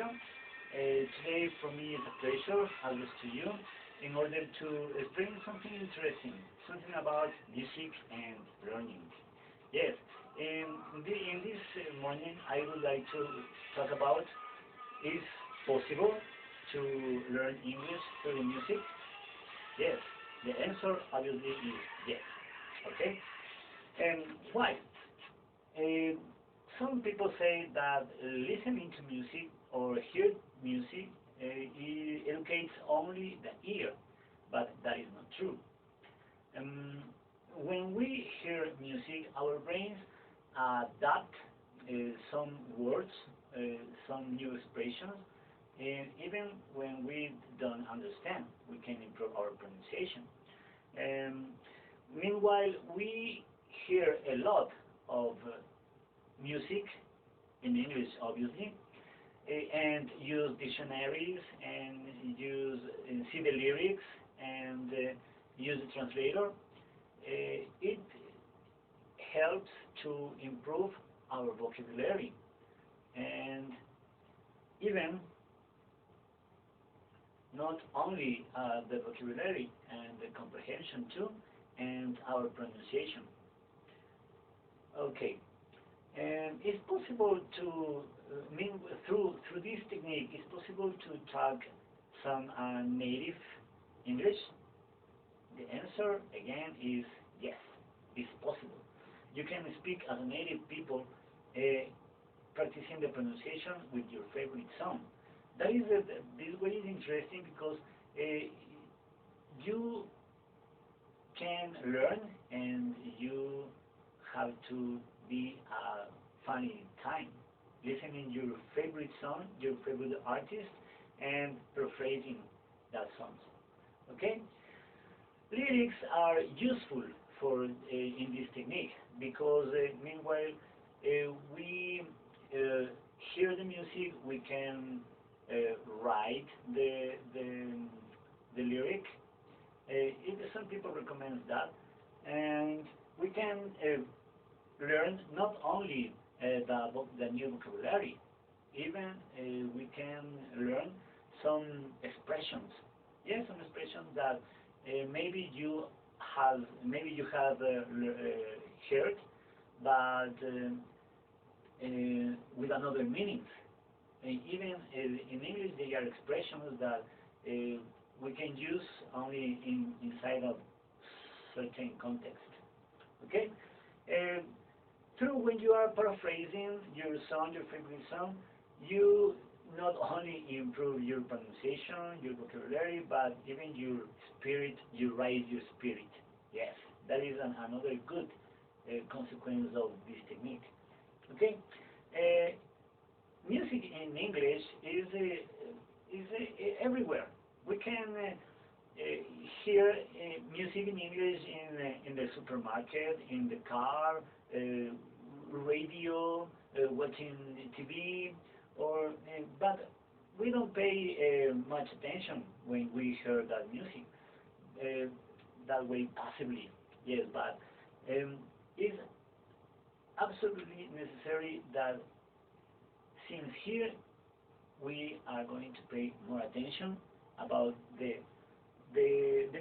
radio. Today for me is a pleasure, always to you, in order to bring something interesting, something about music and learning. Yes, in this morning I would like to talk about is possible to learn English through music? Yes, the answer obviously is yes. Okay, and why? Uh, some people say that listening to music or hear music educates only the ear, but that is not true. Um, when we hear music, our brains adapt some words, uh, some new expressions, and even when we don't understand, we can improve our pronunciation. Um, Meanwhile, we hear a lot of music in English, obviously, and use dictionaries and see the lyrics and use the translator. It helps to improve our vocabulary and even not only the vocabulary and the comprehension too, and our pronunciation. Okay, and it's possible to through this technique. It's possible to talk some native English. The answer again is yes. It's possible. You can speak as a native people, practicing the pronunciation with your favorite song. That is this way is interesting because you can learn and you have to be a funny time listening your favorite song, your favorite artist, and paraphrasing that song. Okay? Lyrics are useful for in this technique because meanwhile we hear the music, we can write the lyric. Some people recommend that, and we can learn not only the new vocabulary, even we can learn some expressions. Yes, some expressions that maybe you have heard, but with another meaning. Even in English, there are expressions that we can use only inside of certain context. Okay? True, when you are paraphrasing your song, your favorite song, you not only improve your pronunciation, your vocabulary, but even your spirit, you raise your spirit. Yes, that is another good consequence of this technique. Okay? Music in English is everywhere. We can hear music in English in the supermarket, in the car, radio, watching TV, but we don't pay much attention when we hear that music. That way, passively, yes, but it's absolutely necessary that since here we are going to pay more attention about the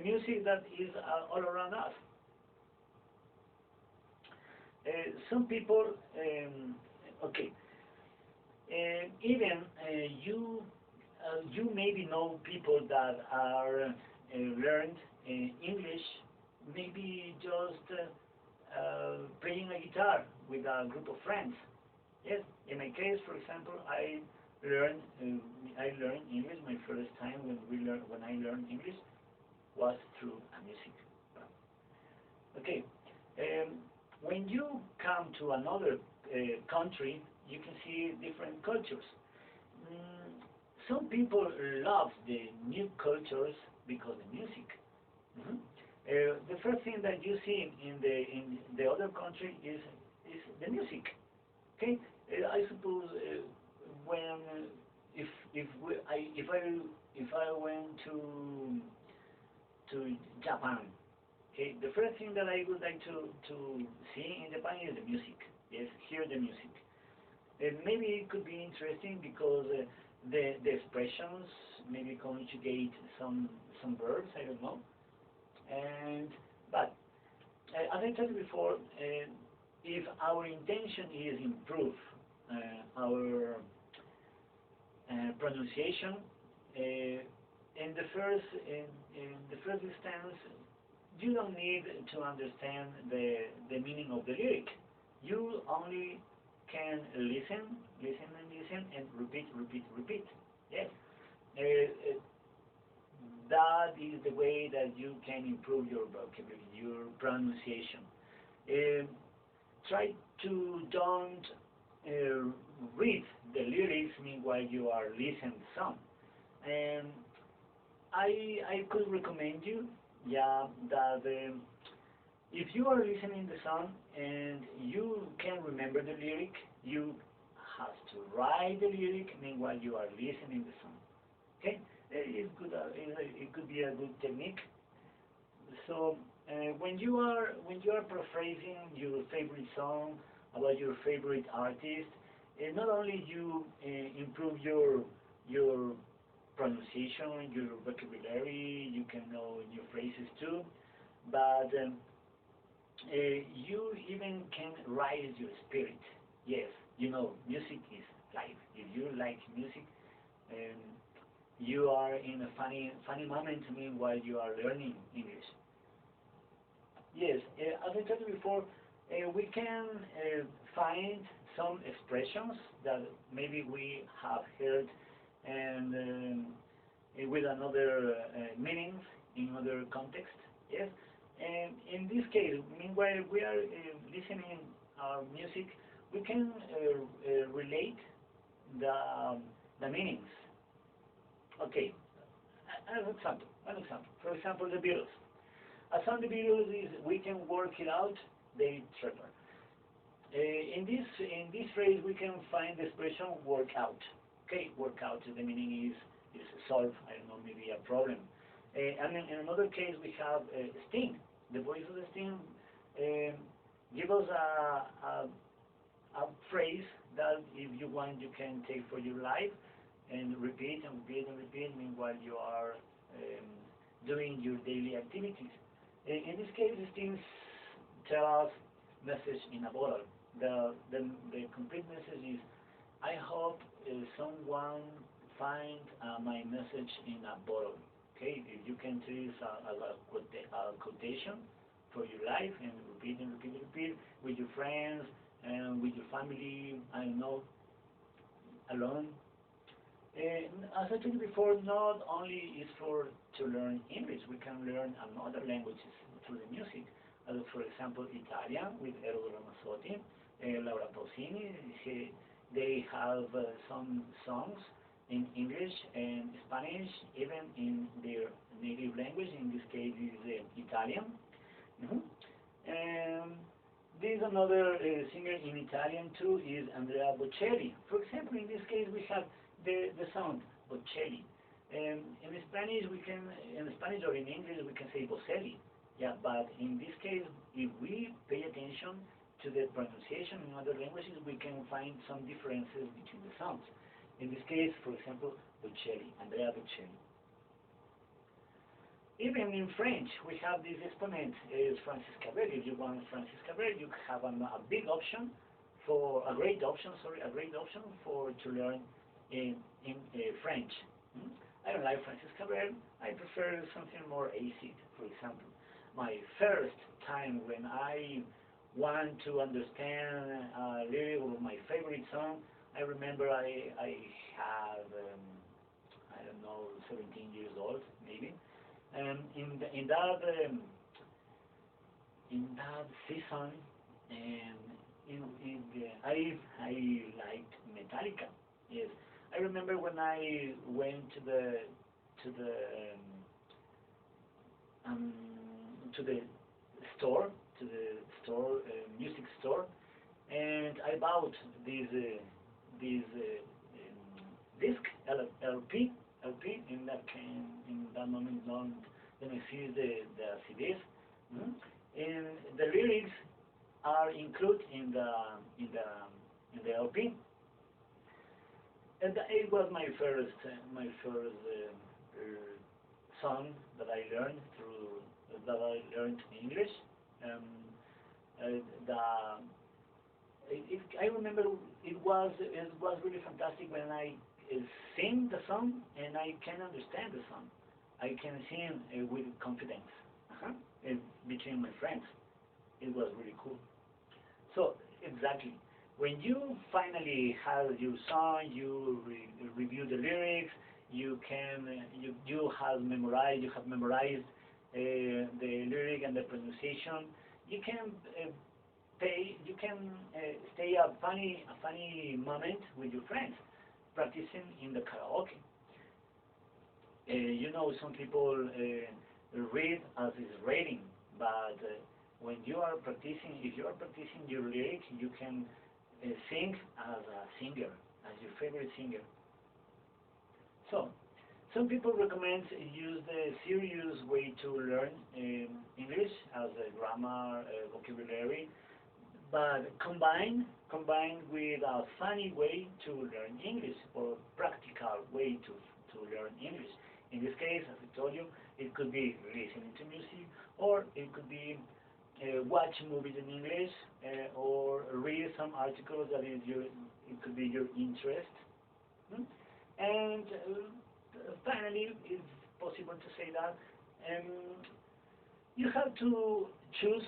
music that is all around us. Some people, okay, even you maybe know people that are learned English, maybe just playing a guitar with a group of friends. Yes, in my case, for example, learned I learned English. My first time when I learned English was through a music. Okay, when you come to another country, you can see different cultures. Some people love the new cultures because of music. Mhm. The first thing that you see in the other country is the music. Okay, I suppose when if I went to Japan, okay, the first thing that I would like to see in Japan is the music. Yes, hear the music. Maybe it could be interesting because the expressions, maybe conjugate some verbs, I don't know. And but as I told you before, if our intention is improve our pronunciation, in the first instance, you don't need to understand the meaning of the lyric. You only can listen and repeat. Yes. Uh, that is the way that you can improve your vocabulary, your pronunciation. Um, Try to don't read the lyrics meanwhile you are listening some. And I could recommend you, yeah, that if you are listening the song and you can remember the lyric, you have to write the lyric meanwhile you are listening the song. Okay, it could be a good technique. So when you are paraphrasing your favorite song about your favorite artist, not only you improve your pronunciation, your vocabulary, you can know new phrases too, but you even can raise your spirit. Yes, you know, music is life. If you like music, um, you are in a funny moment meanwhile you are learning English. Yes, as I told you before, we can find some expressions that maybe we have heard and with another meanings in other context. Yes, and in this case, meanwhile we are listening our music, we can relate the the meanings. Okay, an example. For example, the Beatles. A song the Beatles is we can work it out, David Trevor. In this phrase we can find the expression work out. Okay, work out. The meaning is solve. I don't know, maybe a problem. And in another case we have Sting. The voice of the Sting give us a phrase that if you want you can take for your life and repeat and repeat and repeat meanwhile you are doing your daily activities. In this case, these things tell us message in a bottle. The complete message is, I hope someone find my message in a bottle. Okay, if you can choose a quotation for your life and repeat with your friends and with your family, I don't know, alone. And as I told you before, not only is for to learn English, we can learn another languages through the music. For example, Italian with Eero Ramazzotti, Laura Pausini. They have some songs in English and Spanish, even in their native language. In this case, is Italian. Mhm. And there's another singer in Italian too is Andrea Bocelli. For example, in this case we have the sound Bocelli. In Spanish we can, in Spanish or in English we can say Bocelli. Yeah, but in this case, if we pay attention to the pronunciation in other languages, we can find some differences between the sounds. In this case, for example, Bocelli, Andrea Bocelli. Even in French, we have this exponent, is Francis Cabrel. If you want Francis Cabrel, you have a big option for, a great option, sorry, a great option for to learn in French. Hmm? I don't like Francis Cabrel. I prefer something more acid, for example. My first time when I want to understand a lyric of my favorite song, I remember I have, I don't know, 17 years old, maybe. In in that season, and I liked Metallica. Yes, I remember when I went to the um, to the store to the store music store, and I bought this disc LP in that moment don't exist the CDs. Mm? And the lyrics are included in the LP. And it was my first song that I learned in English. Um, the I remember it was really fantastic when I sing the song and I can understand the song. I can sing with confidence uh between my friends. It was really cool. So exactly, when you finally have your song, you review the lyrics. You have memorized the lyric and the pronunciation. You can stay a funny moment with your friends, practicing in the karaoke. Some people read as is reading, but when you are practicing, if you are practicing your lyric, you can sing as a singer, as your favorite singer. So, some people recommend use the serious way to learn English as a grammar, vocabulary, but combined with a funny way to learn English or practical way to learn English. In this case, as I told you, it could be listening to music, or it could be watch movies in English, or read some articles it could be your interest. Hmm? And finally, it's possible to say that um, you have to choose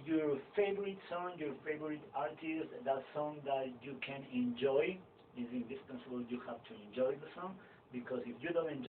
your favorite song, your favorite artist, that song that you can enjoy. Is indispensable. You have to enjoy the song, because if you don't enjoy